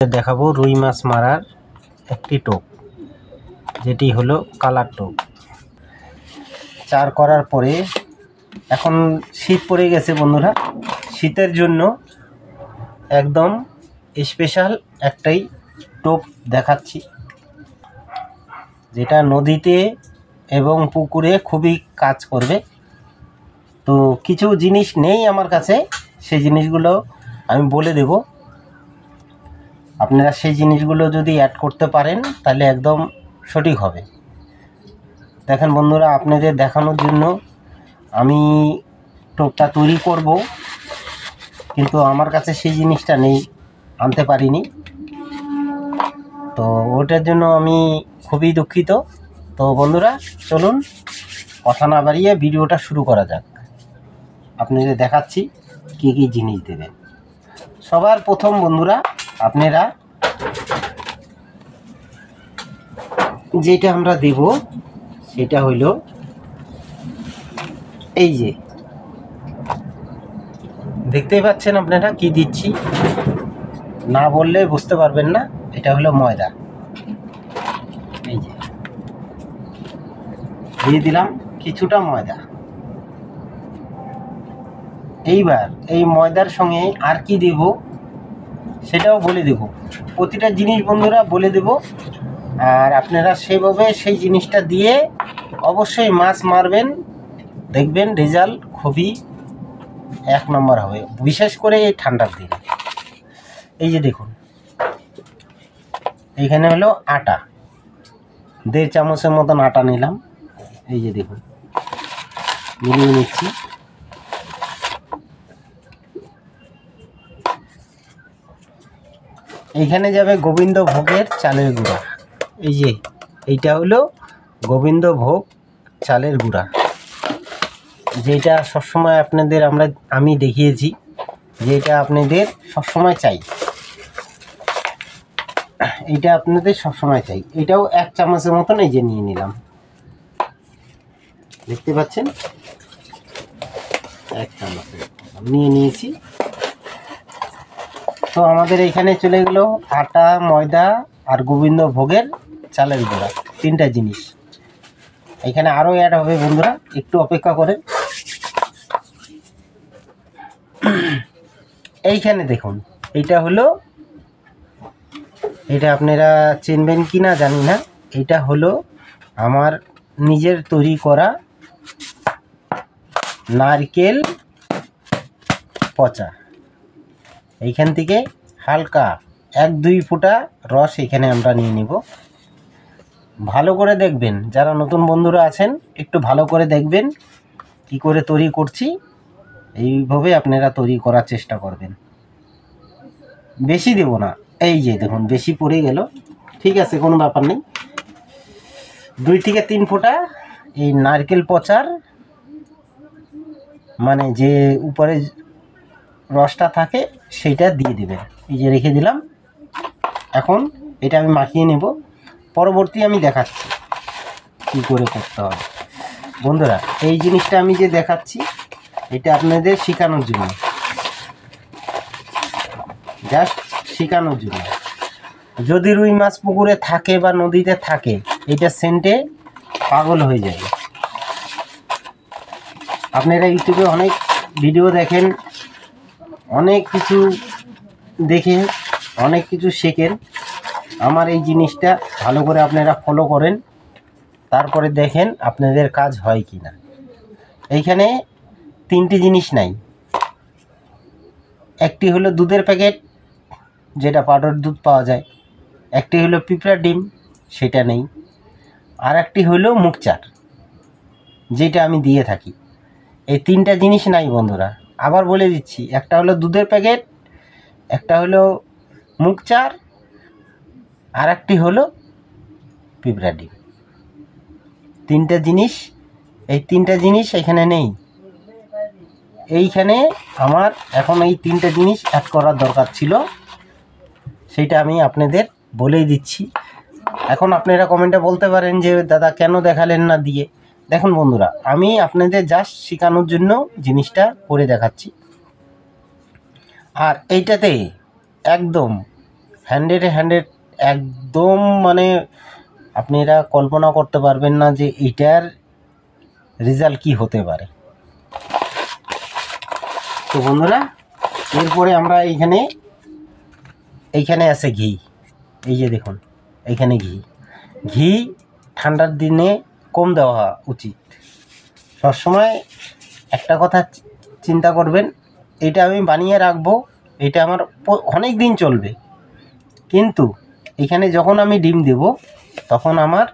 দেখাবো রুই মাছ মারার একটি টোপ, যেটি হলো কালার টোপ। চার করার পরে এখন শীত পড়ে গেছে বন্ধুরা, শীতের জন্য একদম স্পেশাল একটাই টোপ দেখাচ্ছি, যেটা নদীতে এবং পুকুরে খুবই কাজ করবে। তো কিছু জিনিস নেই আমার কাছে, সেই জিনিসগুলো আমি বলে দেব। আপনারা সেই জিনিসগুলো যদি অ্যাড করতে পারেন তাহলে একদম সঠিক হবে। দেখেন বন্ধুরা, আপনাদের দেখানোর জন্য আমি টোপটা তৈরি করব, কিন্তু আমার কাছে সেই জিনিসটা নেই, আনতে পারিনি। তো ওটার জন্য আমি খুবই দুঃখিত। তো বন্ধুরা চলুন কথা না বাড়িয়ে ভিডিওটা শুরু করা যাক। আপনাদের দেখাচ্ছি কী কী জিনিস দেবেন। সবার প্রথম বন্ধুরা, আপনারা যেটা আমরা দেব সেটা হইল এই যে দেখতেই পাচ্ছেন আপনারা কি দিচ্ছি, না বললে বুঝতে পারবেন না। এটা হলো ময়দা, এই যে দিয়ে দিলাম কিছুটা ময়দা। এইবার এই ময়দার সঙ্গে আর কি দেব সেটাও বলে দেব, প্রতিটা জিনিস বন্ধুরা বলে দেব। আর আপনারা সেভাবে সেই জিনিসটা দিয়ে অবশ্যই মাছ মারবেন, দেখবেন রেজাল্ট খুবই এক নম্বর হবে, বিশেষ করে এই ঠান্ডার দিনে। এই যে দেখুন, এইখানে হলো আটা, 1.5 চামচের মতন আটা নিলাম। এই যে দেখুন, মিলিয়ে নিচ্ছি। এইখানে যাবে গোবিন্দভোগের চালের গুঁড়া। এই যে এইটা হলো গোবিন্দভোগ চালের গুঁড়া, যেটা সবসময় আপনাদের আমি দেখিয়েছি, যেটা আপনাদের সবসময় চাই, এইটা আপনাদের সবসময় চাই। এটাও 1 চামচের মতন এই যে নিয়ে নিলাম, দেখতে পাচ্ছেন 1 চামচ নিয়ে নিয়েছি। তো আমাদের এইখানে চলে গেল আটা, ময়দা আর গোবিন্দভোগের চালের গুঁড়া, 3টা জিনিস। এখানে আরও অ্যাড হবে বন্ধুরা, একটু অপেক্ষা করেন। এইখানে দেখুন, এইটা হলো, এটা আপনারা চিনবেন কি না জানি না, এটা হলো আমার নিজের তৈরি করা নারকেল পচা। এইখান থেকে হালকা 1-2 ফোঁটা রস এখানে আমরা নিয়ে নিব। ভালো করে দেখবেন, যারা নতুন বন্ধুরা আছেন একটু ভালো করে দেখবেন কি করে তৈরি করছি, এইভাবে আপনারা তৈরি করার চেষ্টা করবেন। বেশি দেব না, এই যে দেখুন বেশি পড়ে গেল, ঠিক আছে কোনো ব্যাপার নেই। 2 থেকে 3 ফোঁটা এই নারকেল পচার, মানে যে উপরে রসটা থাকে সেইটা দিয়ে দেবেন। এই যে রেখে দিলাম। এখন এটা আমি মাখিয়ে নেব, পরবর্তী আমি দেখাচ্ছি কী করে করতে হবে। বন্ধুরা এই জিনিসটা আমি যে দেখাচ্ছি এটা আপনাদের শেখানোর জন্য, জাস্ট শেখানোর জন্য। যদি রুই মাছ পুকুরে থাকে বা নদীতে থাকে, এটা সেন্টে পাগল হয়ে যাবে। আপনারা ইউটিউবে অনেক ভিডিও দেখেন, অনেক কিছু দেখে অনেক কিছু শেখেন। আমার এই জিনিসটা ভালো করে আপনারা ফলো করেন, তারপরে দেখেন আপনাদের কাজ হয় কি না। এইখানে 3টি জিনিস নাই। একটি হলো দুধের প্যাকেট, যেটা পাউডার দুধ পাওয়া যায়। একটি হলো পিঁপড়ার ডিম, সেটা নেই। আর একটি হলো মুগচার, যেটা আমি দিয়ে থাকি। এই 3টা জিনিস নাই বন্ধুরা। আবার বলে দিচ্ছি, একটা হলো দুধের প্যাকেট, একটা হলো মুগচার, আর একটি হলো পিঁপড়ার ডিম। 3টা জিনিস, এই 3টা জিনিস এখানে নেই। এইখানে আমার এখন এই 3টা জিনিস অ্যাড করার দরকার ছিল, সেইটা আমি আপনাদের বলেই দিচ্ছি। এখন আপনারা কমেন্টে বলতে পারেন যে দাদা কেন দেখালেন না দিয়ে। দেখুন বন্ধুরা, আমি আপনাদের জাস্ট শেখানোর জন্য জিনিসটা করে দেখাচ্ছি। আর এইটাতে একদম হান্ড্রেড একদম, মানে আপনারা কল্পনা করতে পারবেন না যে এটার রেজাল্ট কি হতে পারে। তো বন্ধুরা, এরপরে আমরা এইখানে আছে ঘি। এই যে দেখুন, এইখানে ঘি ঠান্ডার দিনে কম দেওয়া উচিত। সবসময় একটা কথা চিন্তা করবেন, এটা আমি বানিয়ে রাখবো, এটা আমার অনেক দিন চলবে, কিন্তু এখানে যখন আমি ডিম দেব তখন আমার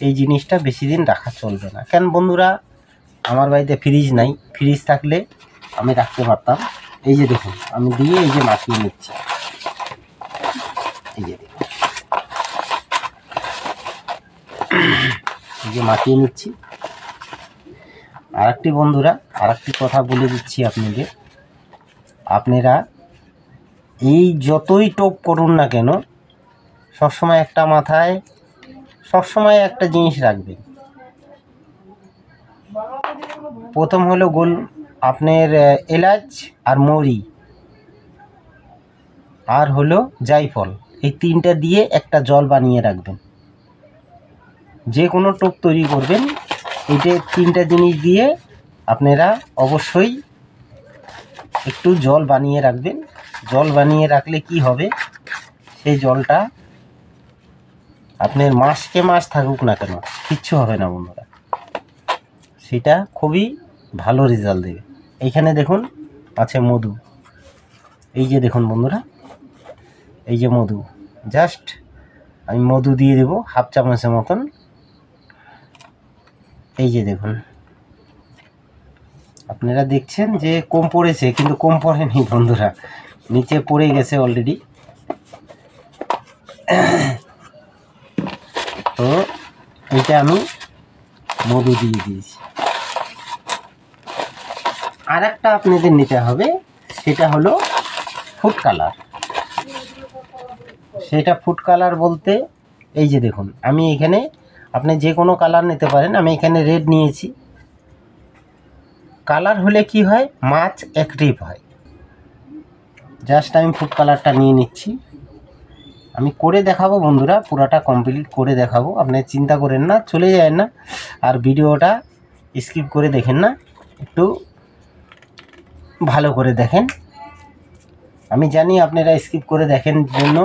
এই জিনিসটা বেশি দিন রাখা চলবে না। কেন বন্ধুরা, আমার বাড়িতে ফ্রিজ নাই, ফ্রিজ থাকলে আমি রাখতে পারতাম। এই যে দেখুন, আমি দিয়ে এই যে মাখিয়ে নিচ্ছি, এই যে দেখুন, এই যে মাখিয়ে নিচ্ছি। আরেকটি বন্ধুরা, আরেকটি কথা বলে দিচ্ছি আপনাদের, আপনারা এই যতই টোপ করুন না কেন, সবসময় একটা মাথায় সবসময় একটা জিনিস রাখবেন। প্রথম হলো আপনার এলাচ আর মৌরি আর হলো জায়ফল, এই তিনটা দিয়ে একটা জল বানিয়ে রাখবেন। যে কোনো টোপ তৈরি করবেন, এইটা তিনটা জিনিস দিয়ে আপনারা অবশ্যই একটু জল বানিয়ে রাখবেন। জল বানিয়ে রাখলে কি হবে, সেই জলটা আপনার মাসকে মাস থাকুক না কেন কিচ্ছু হবে না বন্ধুরা, সেটা খুবই ভালো রেজাল্ট দেবে। এইখানে দেখুন আছে মধু, এই যে দেখুন বন্ধুরা, এই যে মধু, জাস্ট আমি মধু দিয়ে দেব হাফ চামচের মতন। এই যে দেখুন, আপনারা দেখছেন যে কম পড়েছে, কিন্তু কম পড়েনি বন্ধুরা, নিচে পড়ে গেছে অলরেডি। তো এটা আমি মধু দিয়ে দিয়েছি। আর একটা আপনাদের নিতে হবে, সেটা হলো ফুড কালার। সেটা ফুড কালার বলতে এই যে দেখুন, আমি এখানে, আপনি যে কোনো কালার নিতে পারেন, আমি এখানে রেড নিয়েছি। কালার হলে কি হয়, মাছ অ্যাক্টিভ হয়। জাস্ট আমি ফুড কালারটা নিয়ে নিচ্ছি, আমি করে দেখাবো বন্ধুরা, পুরাটা কমপ্লিট করে দেখাবো, আপনি চিন্তা করেন না, চলে যায় না, আর ভিডিওটা স্কিপ করে দেখেন না, একটু ভালো করে দেখেন। আমি জানি আপনারা স্কিপ করে দেখেন জন্য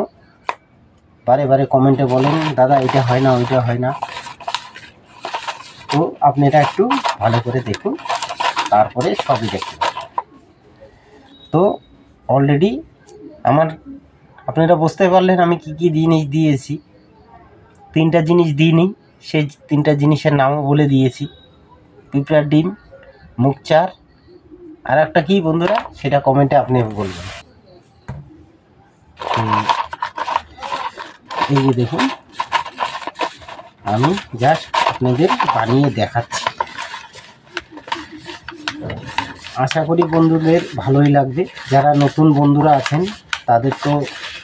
বারে বারে কমেন্টে বলেন দাদা এটা হয় না, ওইটা হয় না। তো আপনারা একটু ভালো করে দেখুন, তারপরে সবই দেখতে পাবেন। তো অলরেডি আপনারা বুঝতে পারলেন আমি কি কি জিনিস দিয়েছি। তিনটা জিনিস দিইনি, সেই তিনটা জিনিসের নামও বলে দিয়েছি, পিঁপড়ার ডিম, মুগ চার, আর একটা কি বন্ধুরা সেটা কমেন্টে আপনি বলবেন। এই যে দেখুন, আমি জাস্ট আপনাদের বানিয়ে দেখাচ্ছি। আশা করি বন্ধুদের ভালোই লাগবে। যারা নতুন বন্ধুরা আছেন তাদের তো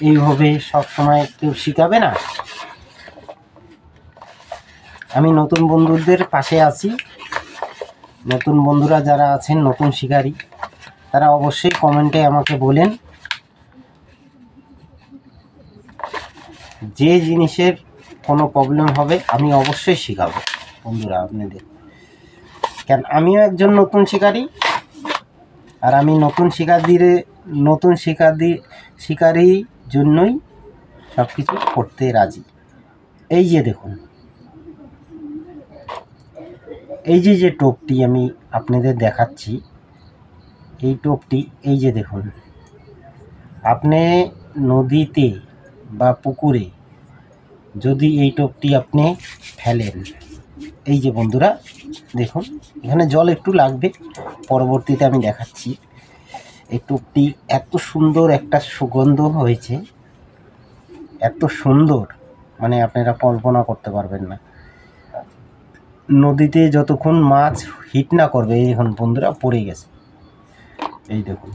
এইভাবে সব সময় কেউ শেখাবে না, আমি নতুন বন্ধুদের পাশে আছি। নতুন বন্ধুরা যারা আছেন, নতুন শিকারী, তারা অবশ্যই কমেন্টে আমাকে বলেন যে জিনিসের কোনো প্রবলেম হবে আমি অবশ্যই শেখাবো বন্ধুরা আপনাদের। কেন আমিও একজন নতুন শিকারী, আর আমি নতুন শিকারীর জন্যই সব কিছু করতে রাজি। এই যে দেখুন, এই যে টোপটি আমি আপনাদের দেখাচ্ছি, এই টোপটি, এই যে দেখুন, আপনি নদীতে বা পুকুরে যদি এই টোপটি আপনি ফেলেন, এই যে বন্ধুরা দেখুন, এখানে জল একটু লাগবে, পরবর্তীতে আমি দেখাচ্ছি। এই টোপটি এত সুন্দর একটা সুগন্ধ হয়েছে, এত সুন্দর, মানে আপনারা কল্পনা করতে পারবেন না। নদীতে যতক্ষণ মাছ হিট না করবে, এই দেখুন বন্ধুরা পড়ে গেছে, এই দেখুন,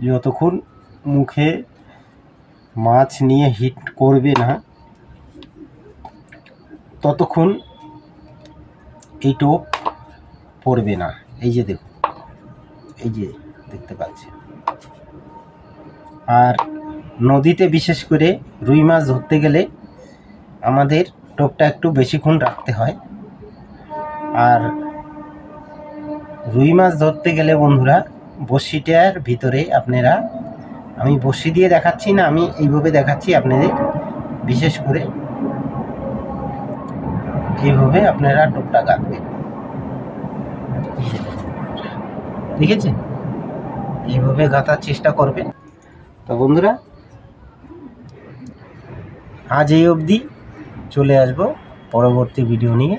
যতক্ষণ মুখে মাছ নিয়ে হিট করবে না ততক্ষণ এই টোপ পড়বে না। এই যে দেখুন, এই যে দেখতে পাচ্ছেন। আর নদীতে বিশেষ করে রুই মাছ ধরতে গেলে আমাদের টোপটা একটু বেশিক্ষণ রাখতে হয়। আর রুই মাছ ধরতে গেলে বন্ধুরা বড়শিটার ভিতরে আপনারা, আমি বড়শি দিয়ে দেখাচ্ছি না, আমি এইভাবে দেখাচ্ছি আপনাদের, বিশেষ করে এইভাবে আপনারা টোপটা গাঁথবেন, ঠিক আছে? এইভাবে গাঁথার চেষ্টা করবেন। তো বন্ধুরা আজ এই অবধি, চলে আসবো পরবর্তী ভিডিও নিয়ে।